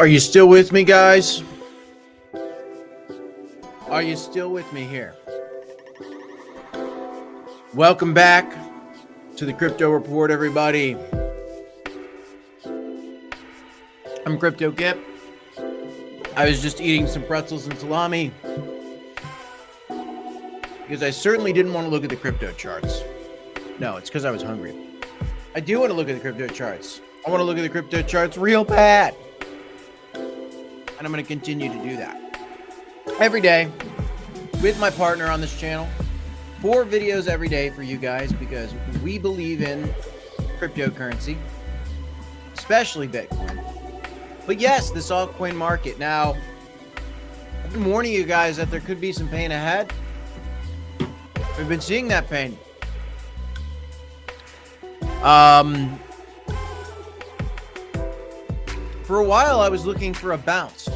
Are you still with me, guys? Are you still with me here? Welcome back to the Crypto Report, everybody. I'm Crypto Kip. I was just eating some pretzels and salami because I certainly didn't want to look at the crypto charts. No, it's because I was hungry. I do want to look at the crypto charts. I want to look at the crypto charts real bad. And I'm going to continue to do that every day with my partner on this channel. 4 videos every day for you guys because we believe in cryptocurrency, especially Bitcoin. But yes, this altcoin market. Now, I've been warning you guys that there could be some pain ahead. We've been seeing that pain. For a while, I was looking for a bounce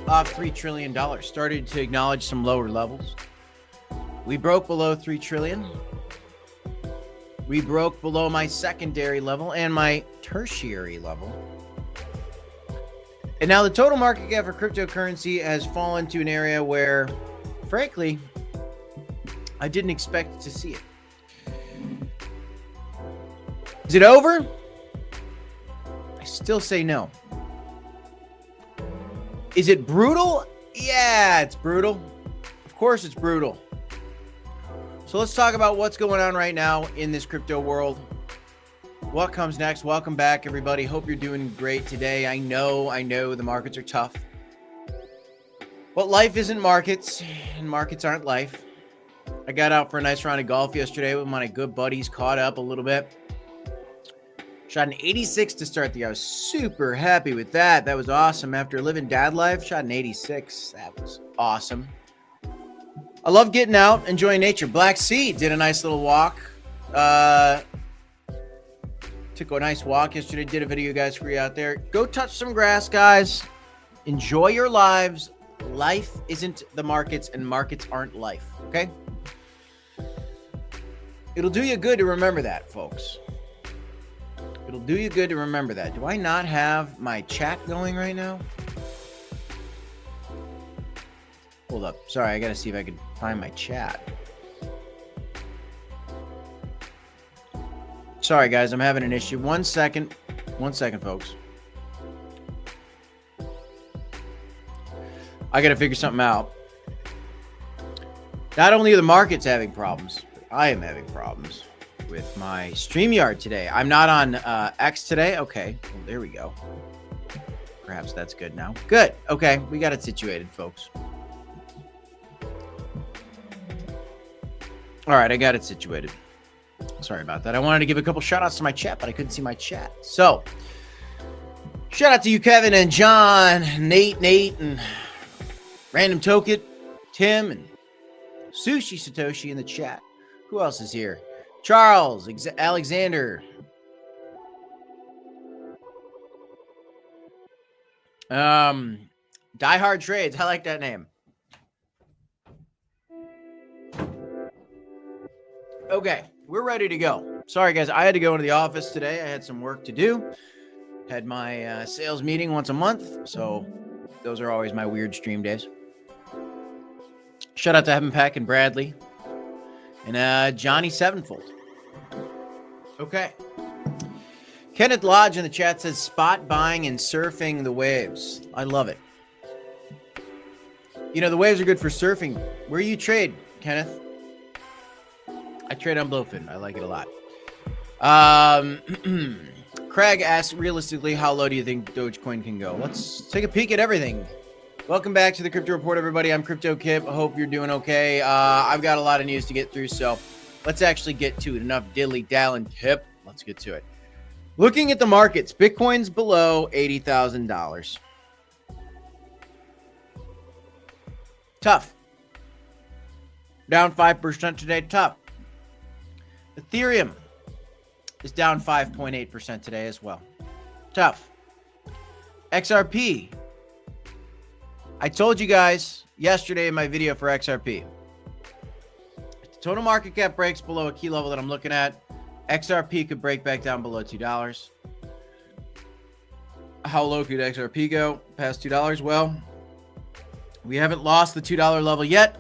off $3 trillion. Started to acknowledge some lower levels. We broke below 3 trillion. We broke below my secondary level and my tertiary level. And now the total market cap for cryptocurrency has fallen to an area where, frankly, I didn't expect to see it. Is it over? I still say no. Is it brutal? Yeah, it's brutal. Of course it's brutal. So let's talk about what's going on right now in this crypto world. What comes next? Welcome back, everybody. Hope you're doing great today. I know the markets are tough. But life isn't markets, and markets aren't life. I got out for a nice round of golf yesterday with my good buddies, caught up a little bit. Shot an 86 to start the year. I was super happy with that. That was awesome. After living dad life, shot an 86. That was awesome. I love getting out, enjoying nature. Black Sea did a nice little walk. Took a nice walk yesterday. Did a video, guys, for you out there. Go touch some grass, guys. Enjoy your lives. Life isn't the markets, and markets aren't life, okay? It'll do you good to remember that, folks. It'll do you good to remember that. Do I not have my chat going right now? Hold up. Sorry, I gotta see if I can find my chat. Sorry, guys, I'm having an issue. 1 second. 1 second, folks. I gotta figure something out. Not only are the markets having problems, but I am having problems with my StreamYard today. I'm not on X today. Okay, well, there we go. Perhaps that's good now. Good. Okay, we got it situated, folks. All right, I got it situated. Sorry about that. I wanted to give a couple shout outs to my chat, but I couldn't see my chat. So, shout out to you, Kevin and John, Nate, and Random Token, Tim, and Sushi Satoshi in the chat. Who else is here? Charles, Alexander. Die Hard Trades. I like that name. Okay, we're ready to go. Sorry, guys. I had to go into the office today. I had some work to do. Had my sales meeting once a month. So those are always my weird stream days. Shout out to Heaven Peck and Bradley. And Johnny Sevenfold. Okay. Kenneth Lodge in the chat says spot buying and surfing the waves. I love it. You know, the waves are good for surfing. Where you trade, Kenneth? I trade on Blowfin. I like it a lot. Craig asks, realistically, how low do you think Dogecoin can go? Let's take a peek at everything. Welcome back to the Crypto Report, everybody. I'm Crypto Kip. I hope you're doing okay. I've got a lot of news to get through, so let's actually get to it. Enough dilly-dallying tip. Let's get to it. Looking at the markets, Bitcoin's below $80,000. Tough. Down 5% today. Tough. Ethereum is down 5.8% today as well. Tough. XRP. I told you guys yesterday in my video for XRP. If the total market cap breaks below a key level that I'm looking at, XRP could break back down below $2. How low could XRP go past $2? Well, we haven't lost the $2 level yet,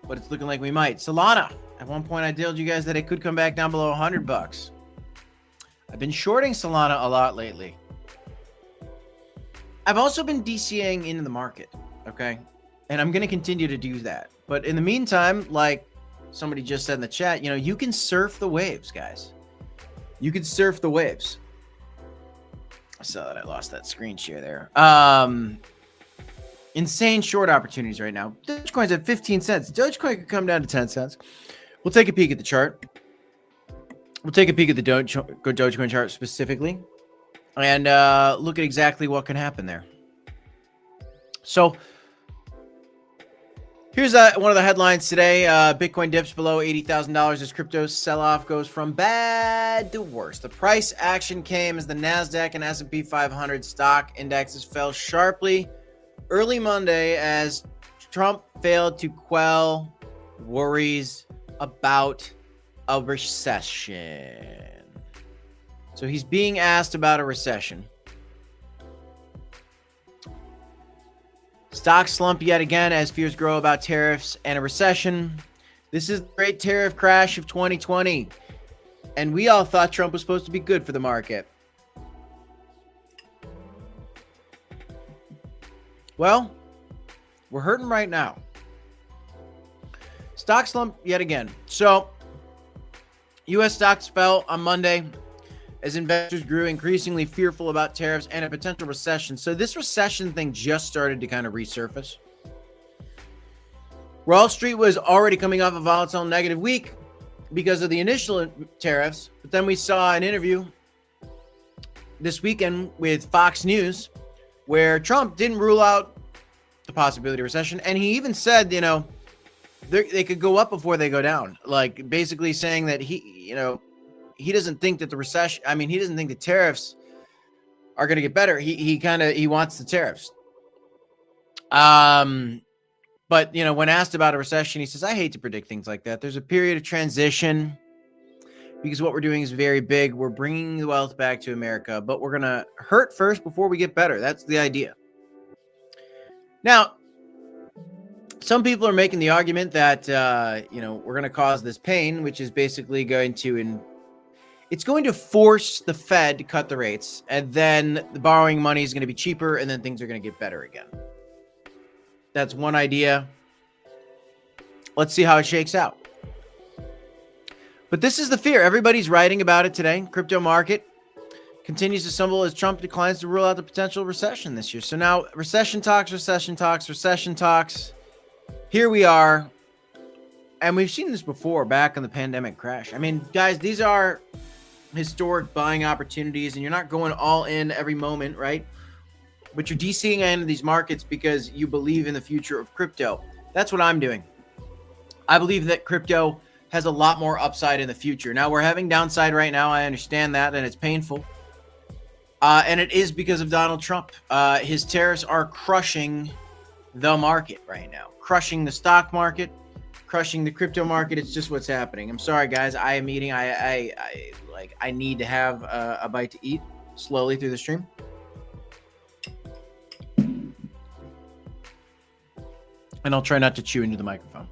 but it's looking like we might. Solana, at one point I told you guys that it could come back down below $100. I've been shorting Solana a lot lately. I've also been DCAing into the market, okay? And I'm going to continue to do that. But in the meantime, like somebody just said in the chat, you know, you can surf the waves, guys. You can surf the waves. I saw that I lost that screen share there. Insane short opportunities right now. Dogecoin's at 15 cents. Dogecoin could come down to 10 cents. We'll take a peek at the chart. We'll take a peek at the Dogecoin chart specifically and look at exactly what can happen there. So here's one of the headlines today. Bitcoin dips below $80,000 as crypto sell-off goes from bad to worse. The price action came as the NASDAQ and S&P 500 stock indexes fell sharply early Monday as Trump failed to quell worries about a recession. So he's being asked about a recession. Stocks slump yet again as fears grow about tariffs and a recession. This is the great tariff crash of 2020. And we all thought Trump was supposed to be good for the market. Well, we're hurting right now. Stock slump yet again. So, U.S. stocks fell on Monday as investors grew increasingly fearful about tariffs and a potential recession. So this recession thing just started to kind of resurface. Wall Street was already coming off a volatile negative week because of the initial tariffs. But then we saw an interview this weekend with Fox News where Trump didn't rule out the possibility of recession. And he even said, you know, they could go up before they go down. Like basically saying that he doesn't think that the recession, he doesn't think the tariffs are going to get better. He wants the tariffs. But, you know, when asked about a recession, he says, I hate to predict things like that. There's a period of transition because what we're doing is very big. We're bringing the wealth back to America, but we're going to hurt first before we get better. That's the idea. Now, some people are making the argument that, we're going to cause this pain, which is basically going to, it's going to force the Fed to cut the rates, and then the borrowing money is going to be cheaper, and then things are going to get better again. That's one idea. Let's see how it shakes out. But this is the fear. Everybody's writing about it today. Crypto market continues to stumble as Trump declines to rule out the potential recession this year. So now recession talks. Here we are. And we've seen this before back in the pandemic crash. I mean, guys, these are historic buying opportunities, and you're not going all in every moment, right? But you're DCing into these markets because you believe in the future of crypto. That's what I'm doing. I believe that crypto has a lot more upside in the future. Now, we're having downside right now. I understand that, and it's painful. And it is because of Donald Trump. His tariffs are crushing the market right now, crushing the stock market, crushing the crypto market. It's just what's happening. I'm sorry, guys. I am eating. I need to have a bite to eat slowly through the stream. And I'll try not to chew into the microphone.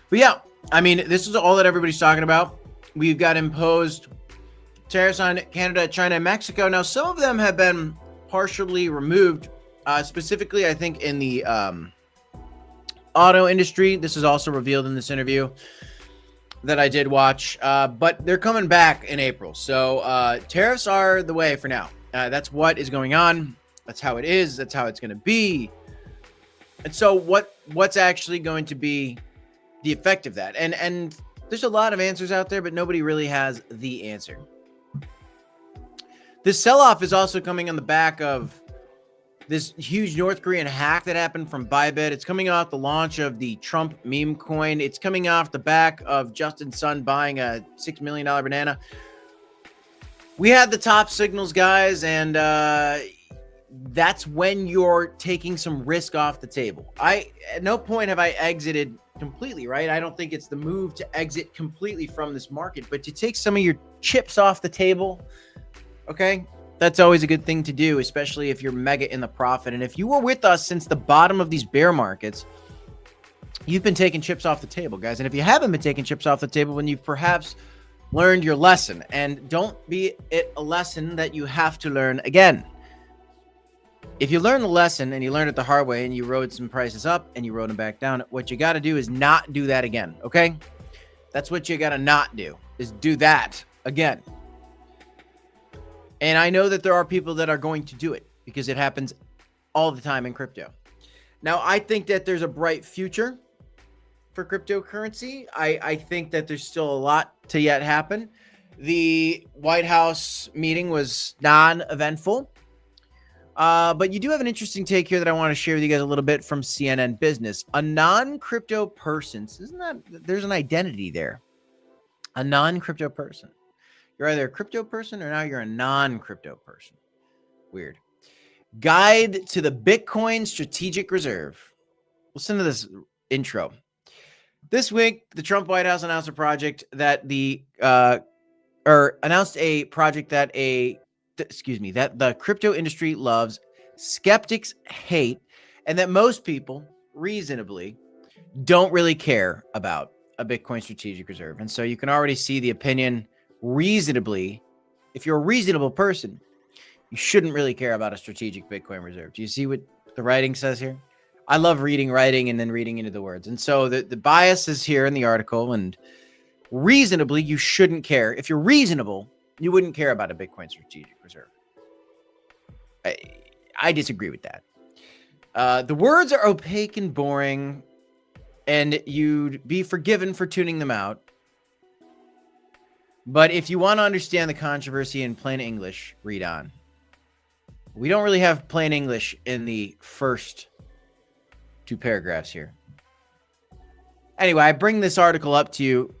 But yeah, I mean, this is all that everybody's talking about. We've got imposed tariffs on Canada, China, and Mexico. Now, some of them have been partially removed, specifically, I think, in the auto industry. This is also revealed in this interview that I did watch, but they're coming back in April. So tariffs are the way for now. That's what is going on. That's how it is. That's how it's going to be. And so what's actually going to be the effect of that? And there's a lot of answers out there, but nobody really has the answer. This sell-off is also coming on the back of this huge North Korean hack that happened from Bybit. It's coming off the launch of the Trump meme coin. It's coming off the back of Justin's son buying a $6 million banana. We had the top signals, guys, and that's when you're taking some risk off the table. At no point have I exited completely, right? I don't think it's the move to exit completely from this market, but to take some of your chips off the table Okay. That's always a good thing to do, especially if you're mega in the profit. And if you were with us since the bottom of these bear markets, you've been taking chips off the table, guys. And if you haven't been taking chips off the table, then you've perhaps learned your lesson. And don't be it a lesson that you have to learn again. If you learn the lesson and you learned it the hard way and you rode some prices up and you rode them back down, what you got to do is not do that again, okay? That's what you got to not do, is do that again. And I know that there are people that are going to do it because it happens all the time in crypto. Now, I think that there's a bright future for cryptocurrency. I think that there's still a lot to yet happen. The White House meeting was non-eventful. But you do have an interesting take here that I want to share with you guys a little bit from CNN Business. A non-crypto person, isn't that, there's an identity there. A non-crypto person. You're either a crypto person or now you're a non-crypto person. Weird. Guide to the Bitcoin Strategic Reserve. Listen to this intro. This week, the Trump White House announced a project that that the crypto industry loves, skeptics hate, and that most people reasonably don't really care about a Bitcoin strategic reserve. And so you can already see the opinion reasonably. If you're a reasonable person, you shouldn't really care about a strategic Bitcoin reserve. Do you see what the writing says here? I love reading writing and then reading into the words. And so the bias is here in the article, and reasonably, you shouldn't care. If you're reasonable, you wouldn't care about a Bitcoin strategic reserve. I disagree with that. The words are opaque and boring, and you'd be forgiven for tuning them out. But if you want to understand the controversy in plain English, read on. We don't really have plain English in the first two paragraphs here. Anyway, I bring this article up to you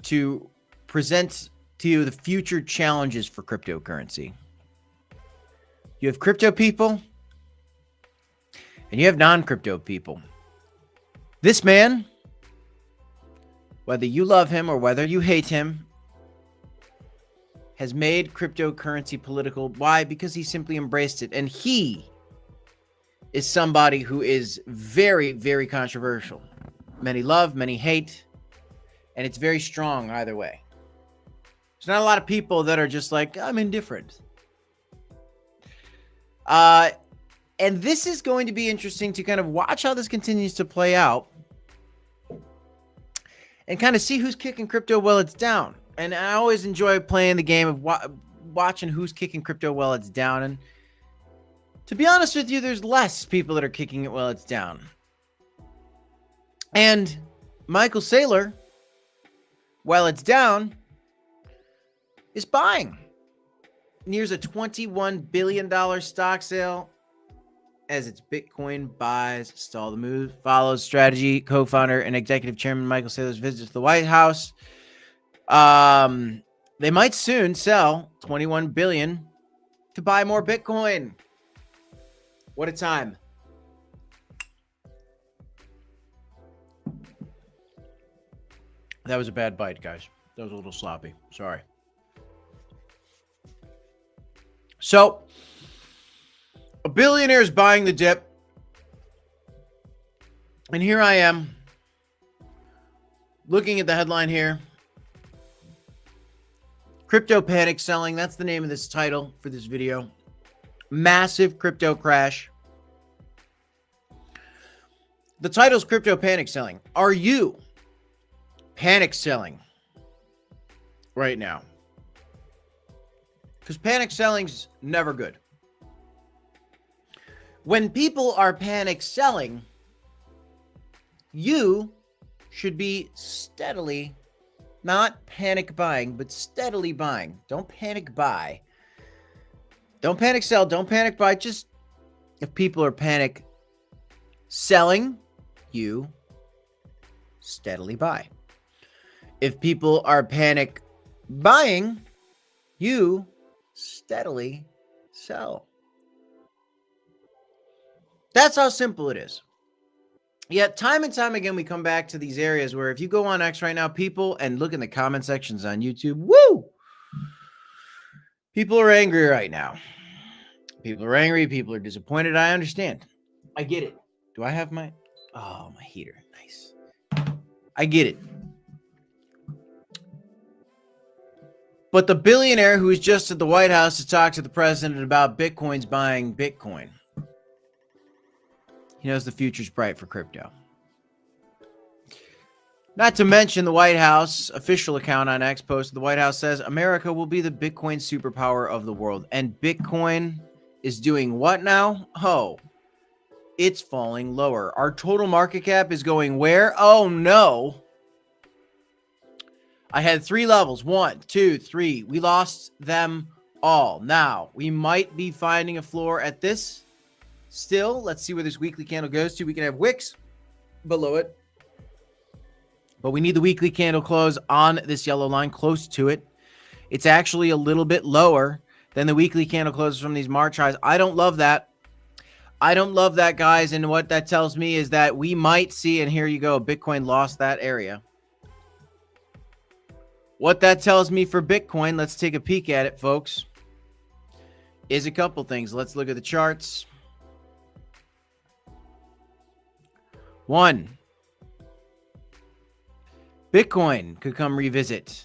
to present to you the future challenges for cryptocurrency. You have crypto people and you have non-crypto people. This man, whether you love him or whether you hate him, has made cryptocurrency political. Why? Because he simply embraced it. And he is somebody who is very, very controversial. Many love, many hate, and it's very strong either way. There's not a lot of people that are just like, I'm indifferent. And this is going to be interesting to kind of watch how this continues to play out and kind of see who's kicking crypto while it's down. And I always enjoy playing the game of watching who's kicking crypto while it's down. And to be honest with you, there's less people that are kicking it while it's down. And Michael Saylor, while it's down, is buying. Nears a $21 billion stock sale as its Bitcoin buys stall the move. Follows strategy co-founder and executive chairman Michael Saylor's visit to the White House. They might soon sell $21 billion to buy more Bitcoin. What a time. That was a bad bite, guys. That was a little sloppy. Sorry. So, a billionaire is buying the dip. And here I am, looking at the headline here. Crypto panic selling. That's the name of this title for this video. Massive crypto crash. The title's crypto panic selling. Are you panic selling right now? Because panic selling's never good. When people are panic selling, you should be steadily, not panic buying, but steadily buying. Don't panic buy. Don't panic sell. Don't panic buy. Just if people are panic selling, you steadily buy. If people are panic buying, you steadily sell. That's how simple it is. Yet time and time again, we come back to these areas where if you go on X right now, people, and look in the comment sections on YouTube, woo! People are angry right now. People are angry. People are disappointed. I understand. I get it. Do I have my heater? Nice. I get it. But the billionaire who was just at the White House to talk to the president about Bitcoin's buying Bitcoin, he knows the future's bright for crypto. Not to mention the White House official account on X posted, the White House says America will be the Bitcoin superpower of the world. And Bitcoin is doing what now? Oh, it's falling lower. Our total market cap is going where? Oh, no. I had 3 levels. 1, 2, 3. We lost them all. Now, we might be finding a floor at this. Still, let's see where this weekly candle goes to. We can have wicks below it. But we need the weekly candle close on this yellow line, close to it. It's actually a little bit lower than the weekly candle closes from these March highs. I don't love that. I don't love that, guys. And what that tells me is that we might see, and here you go, Bitcoin lost that area. What that tells me for Bitcoin, let's take a peek at it, folks, is a couple things. Let's look at the charts. 1, Bitcoin could come revisit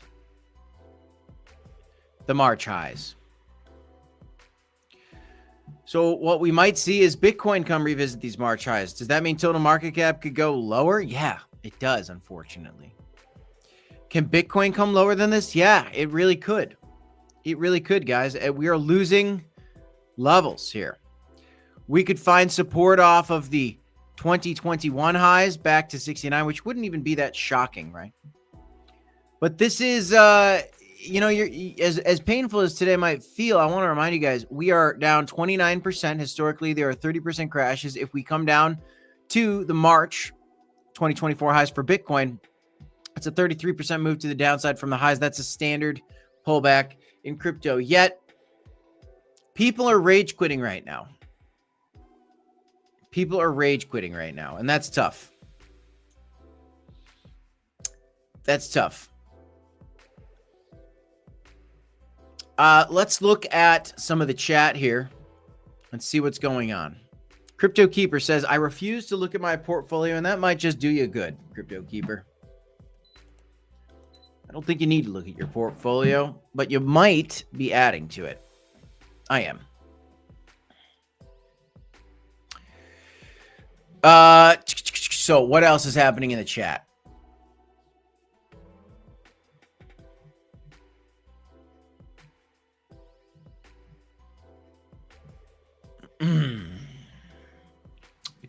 the March highs. So what we might see is Bitcoin come revisit these March highs. Does that mean total market cap could go lower? Yeah, it does, unfortunately. Can Bitcoin come lower than this? Yeah, it really could. It really could, guys. We are losing levels here. We could find support off of the 2021 highs back to 69, which wouldn't even be that shocking, right? But this is, you're as painful as today might feel. I want to remind you guys, we are down 29%. Historically, there are 30% crashes. If we come down to the March 2024 highs for Bitcoin, it's a 33% move to the downside from the highs. That's a standard pullback in crypto. Yet, people are rage quitting right now. People are rage quitting right now, and that's tough. That's tough. Let's look at some of the chat here and see what's going on. Crypto Keeper says, I refuse to look at my portfolio, and that might just do you good, Crypto Keeper. I don't think you need to look at your portfolio, but you might be adding to it. I am. So what else is happening in the chat?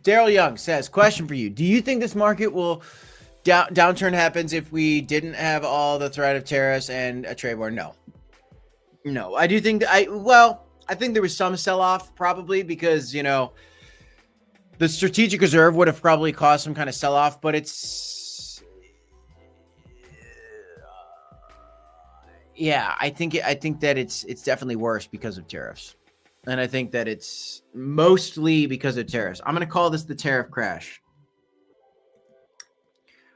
Daryl Young says, question for you. Do you think this market will downturn happens if we didn't have all the threat of tariffs and a trade war? No, I do think that I think there was some sell-off probably because, the strategic reserve would have probably caused some kind of sell-off, but it's, I think that it's definitely worse because of tariffs. And I think that it's mostly because of tariffs. I'm going to call this the tariff crash.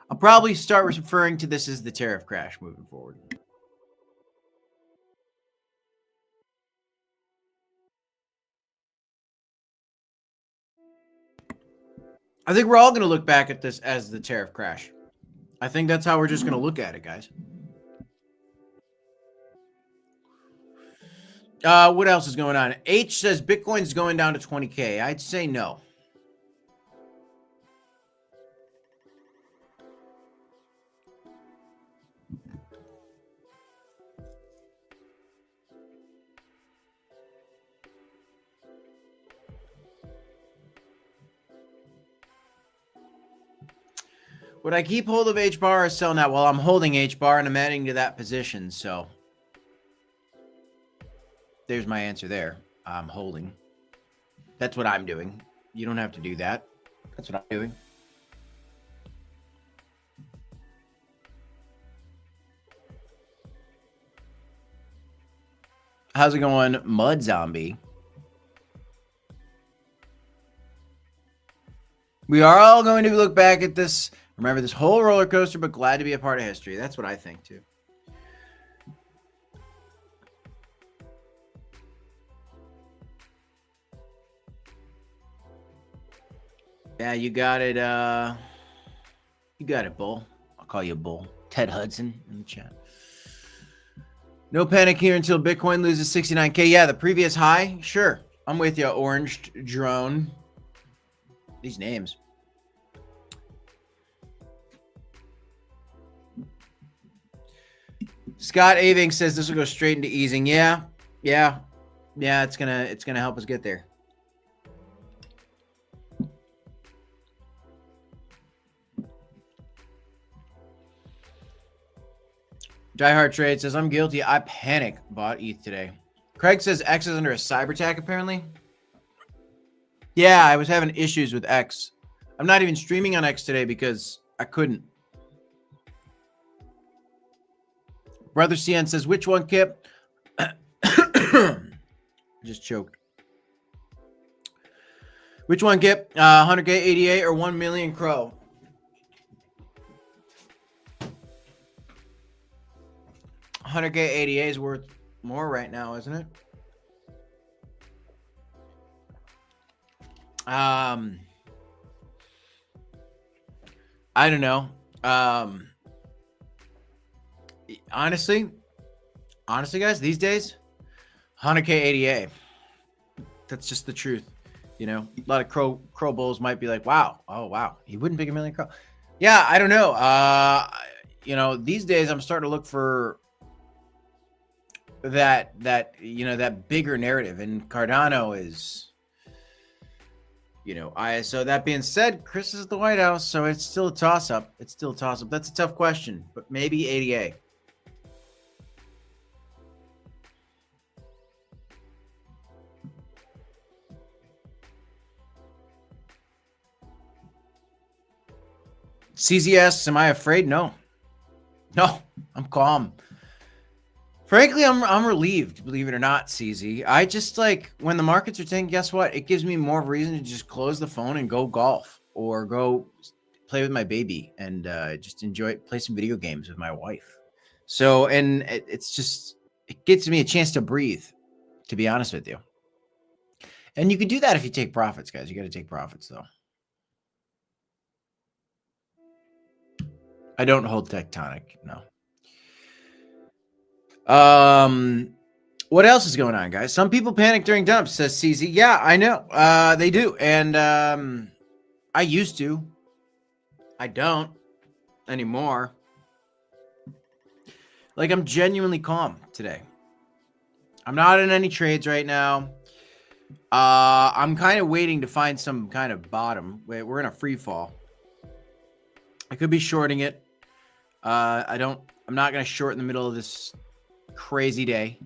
I'll probably start referring to this as the tariff crash moving forward. I think we're all going to look back at this as the tariff crash. I think that's how we're just going to look at it, guys. What else is going on? H says Bitcoin's going down to 20K. I'd say no. Would I keep hold of Hbar or sell now? Well, I'm holding Hbar and I'm adding to that position. So there's my answer there. I'm holding. That's what I'm doing. You don't have to do that. That's what I'm doing. How's it going, Mud Zombie? We are all going to look back at this. Remember this whole roller coaster, but glad to be a part of history. That's what I think, too. Yeah, you got it. You got it, Bull. I'll call you Bull. Ted Hudson in the chat. No panic here until Bitcoin loses 69K. Yeah, the previous high. Sure. I'm with you, Orange Drone. These names. Scott Aving says this will go straight into easing. Yeah. It's gonna help us get there. Diehard Trade says I'm guilty. I panic bought ETH today. Craig says X is under a cyber attack apparently. Yeah, I was having issues with X. I'm not even streaming on X today because I couldn't. Brother CN says, which one, Kip? Just choked. Which one, Kip? 100K 88 or 1 million Crow? $100K 88 is worth more right now, isn't it? I don't know. Honestly, guys, these days, 100K 88. That's just the truth. You know, a lot of crow bulls might be like, wow, oh wow, he wouldn't pick a million crow. Yeah, I don't know. You know, these days I'm starting to look for that bigger narrative, and Cardano is, you know, so that being said, Chris is at the White House, so it's still a toss up. That's a tough question, but maybe 88. CZS, am I afraid? No, I'm calm. Frankly, I'm relieved, believe it or not, CZ. I just like when the markets are tanking, guess what? It gives me more reason to just close the phone and go golf or go play with my baby and just play some video games with my wife. So, and it gives me a chance to breathe, to be honest with you. And you can do that if you take profits, guys. You got to take profits, though. I don't hold tectonic, no. What else is going on, guys? Some people panic during dumps, says CZ. Yeah, I know. They do. And I used to. I don't anymore. Like, I'm genuinely calm today. I'm not in any trades right now. I'm kind of waiting to find some kind of bottom. We're in a free fall. I could be shorting it. I'm not going to short in the middle of this crazy day.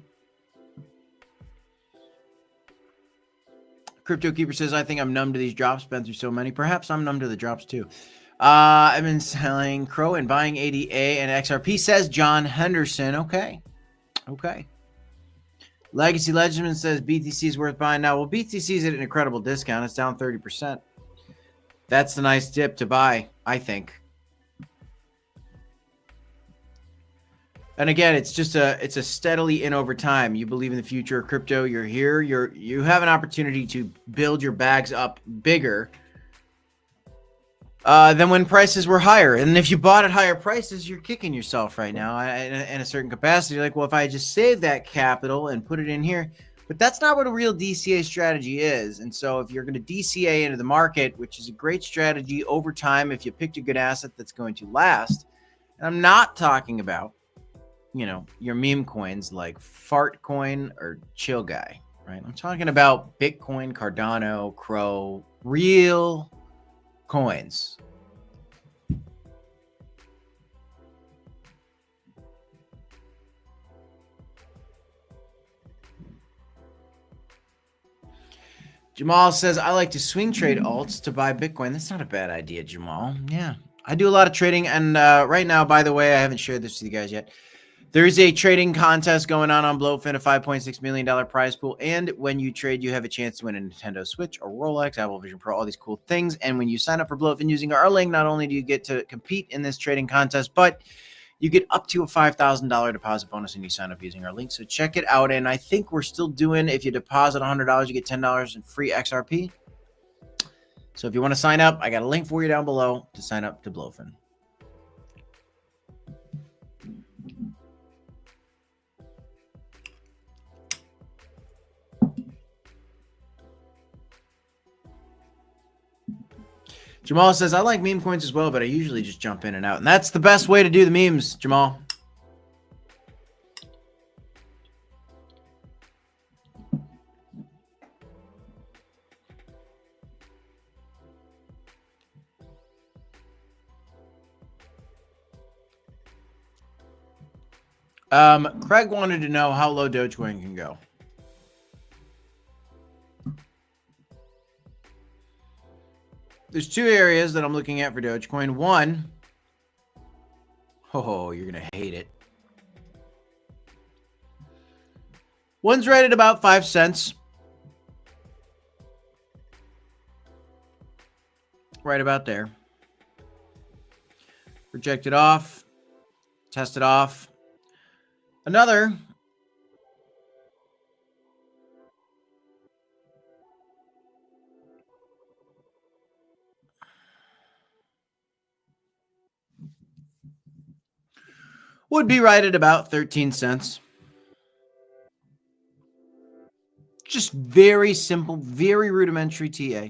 Crypto Keeper says, I think I'm numb to these drops. Been through so many. Perhaps I'm numb to the drops too. I've been selling Crow and buying ADA and XRP, says John Henderson. Okay. Legacy Legend says BTC is worth buying now. Well, BTC is at an incredible discount. It's down 30%. That's the nice dip to buy, I think. And again, it's a steadily in over time. You believe in the future of crypto. You're here. You have an opportunity to build your bags up bigger than when prices were higher. And if you bought at higher prices, you're kicking yourself right now in a certain capacity. You're like, well, if I just save that capital and put it in here, but that's not what a real DCA strategy is. And so if you're going to DCA into the market, which is a great strategy over time, if you picked a good asset that's going to last, and I'm not talking about, you know, your meme coins like Fart Coin or Chill Guy, right? I'm talking about Bitcoin, Cardano, Crow, real coins. Jamal says, I like to swing trade alts to buy Bitcoin. That's not a bad idea, Jamal. Yeah, I do a lot of trading. And right now, by the way, I haven't shared this with you guys yet. There is a trading contest going on Blowfin, a $5.6 million prize pool. And when you trade, you have a chance to win a Nintendo Switch, or Rolex, Apple Vision Pro, all these cool things. And when you sign up for Blowfin using our link, not only do you get to compete in this trading contest, but you get up to a $5,000 deposit bonus when you sign up using our link. So check it out. And I think we're still doing, if you deposit $100, you get $10 in free XRP. So if you want to sign up, I got a link for you down below to sign up to Blowfin. Jamal says, I like meme coins as well, but I usually just jump in and out. And that's the best way to do the memes, Jamal. Craig wanted to know how low Dogecoin can go. There's two areas that I'm looking at for Dogecoin. One, oh, you're going to hate it. One's right at about 5 cents. Right about there. Project it off. Test it off. Another would be right at about 13 cents. Just very simple, very rudimentary TA.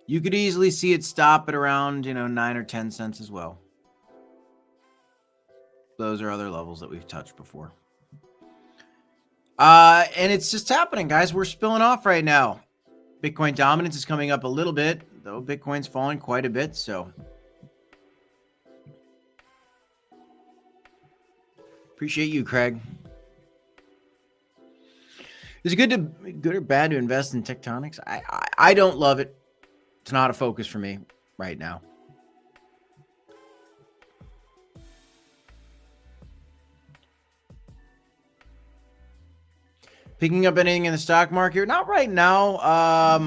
You could easily see it stop at around, 9 or 10 cents as well. Those are other levels that we've touched before. And it's just happening, guys. We're spilling off right now. Bitcoin dominance is coming up a little bit, though Bitcoin's falling quite a bit, so appreciate you, Craig. Is it good or bad to invest in tectonics? I don't love it. It's not a focus for me right now. Picking up anything in the stock market? Not right now.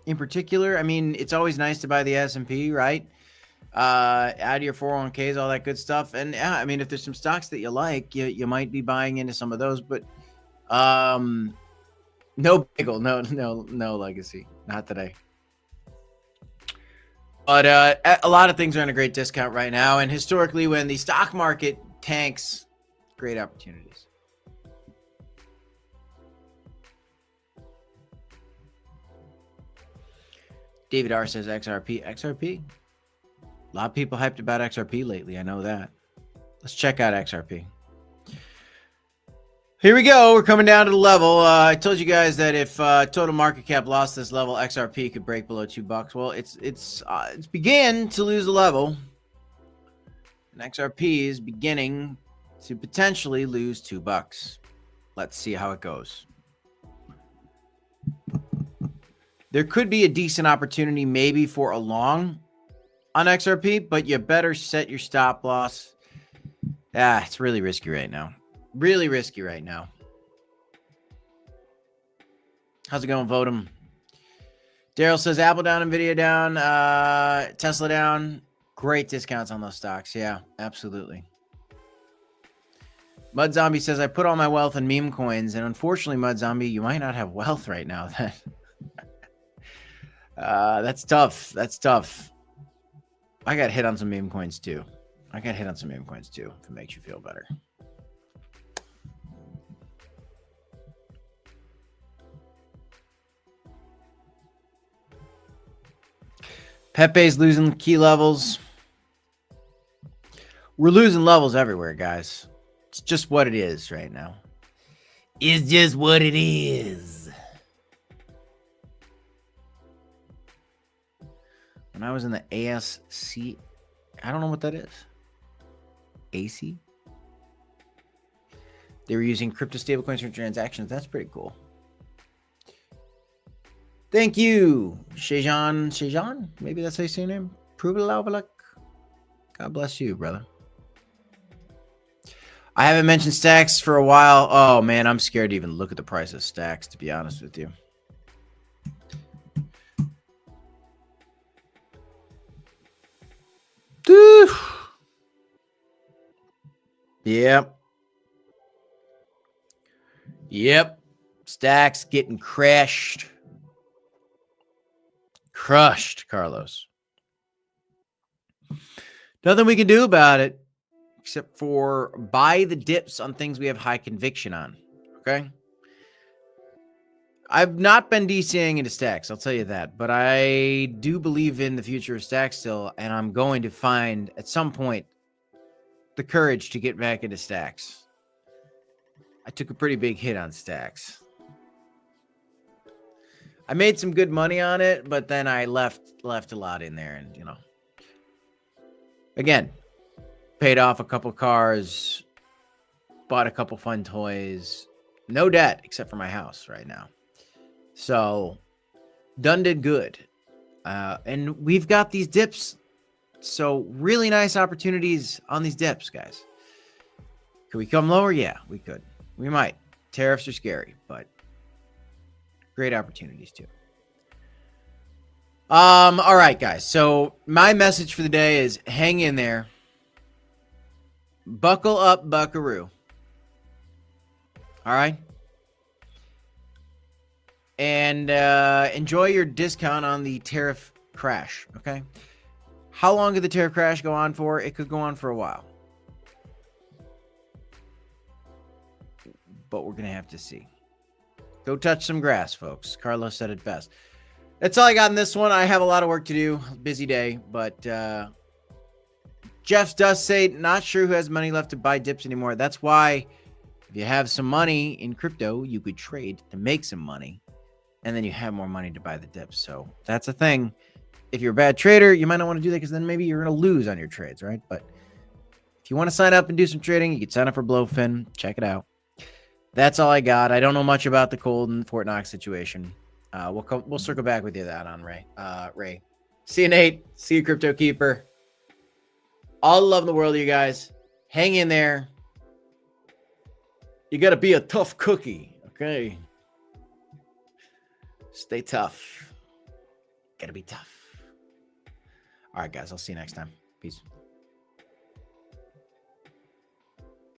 In particular, I mean, it's always nice to buy the S&P, right? Add to your 401ks, all that good stuff. And yeah, I mean, if there's some stocks that you like, you might be buying into some of those. But no bagel, no legacy, not today. But a lot of things are on a great discount right now. And historically, when the stock market tanks, great opportunities. David R says XRP. XRP? A lot of people hyped about XRP lately. I know that. Let's check out XRP. Here we go. We're coming down to the level. I told you guys that if total market cap lost this level, XRP could break below $2. Well, it's began to lose the level. And XRP is beginning to potentially lose $2. Let's see how it goes. There could be a decent opportunity maybe for a long on XRP, but you better set your stop loss. It's really risky right now. Really risky right now. How's it going, Votem? Daryl says Apple down, Nvidia down, Tesla down. Great discounts on those stocks. Yeah, absolutely. Mud Zombie says I put all my wealth in meme coins, and unfortunately, Mud Zombie, you might not have wealth right now. That's tough. That's tough. I got hit on some meme coins too. If it makes you feel better. Pepe's losing key levels. We're losing levels everywhere, guys. It's just what it is right now. It's just what it is. When I was in the ASC, I don't know what that is. AC? They were using crypto stablecoins for transactions. That's pretty cool. Thank you, Shejan. Maybe that's how you say your name. God bless you, brother. I haven't mentioned stacks for a while. Oh, man, I'm scared to even look at the price of stacks, to be honest with you. Yep. Stacks getting crushed. Crushed, Carlos. Nothing we can do about it except for buy the dips on things we have high conviction on. Okay. I've not been DCing into stacks, I'll tell you that, but I do believe in the future of stacks still, and I'm going to find at some point the courage to get back into stacks. I took a pretty big hit on stacks. I made some good money on it, but then I left a lot in there, and you know, again, paid off a couple cars, bought a couple fun toys, no debt except for my house right now. So done did good. And we've got these dips. So really nice opportunities on these dips, guys. Could we come lower? Yeah, we could. We might. Tariffs are scary, but great opportunities too. All right, guys. So my message for the day is hang in there. Buckle up, buckaroo. All right. And enjoy your discount on the tariff crash, okay? How long could the tariff crash go on for? It could go on for a while. But we're going to have to see. Go touch some grass, folks. Carlos said it best. That's all I got in this one. I have a lot of work to do. Busy day. But Jeff does say, not sure who has money left to buy dips anymore. That's why if you have some money in crypto, you could trade to make some money. And then you have more money to buy the dips. So that's a thing. If you're a bad trader, you might not want to do that because then maybe you're going to lose on your trades, right? But if you want to sign up and do some trading, you can sign up for Blowfin. Check it out. That's all I got. I don't know much about the cold and Fort Knox situation. We'll circle back with you that on Ray. Ray. See you, Nate. See you, Crypto Keeper. All the love in the world, you guys. Hang in there. You got to be a tough cookie, okay? Stay tough. Gotta be tough. All right, guys. I'll see you next time. Peace.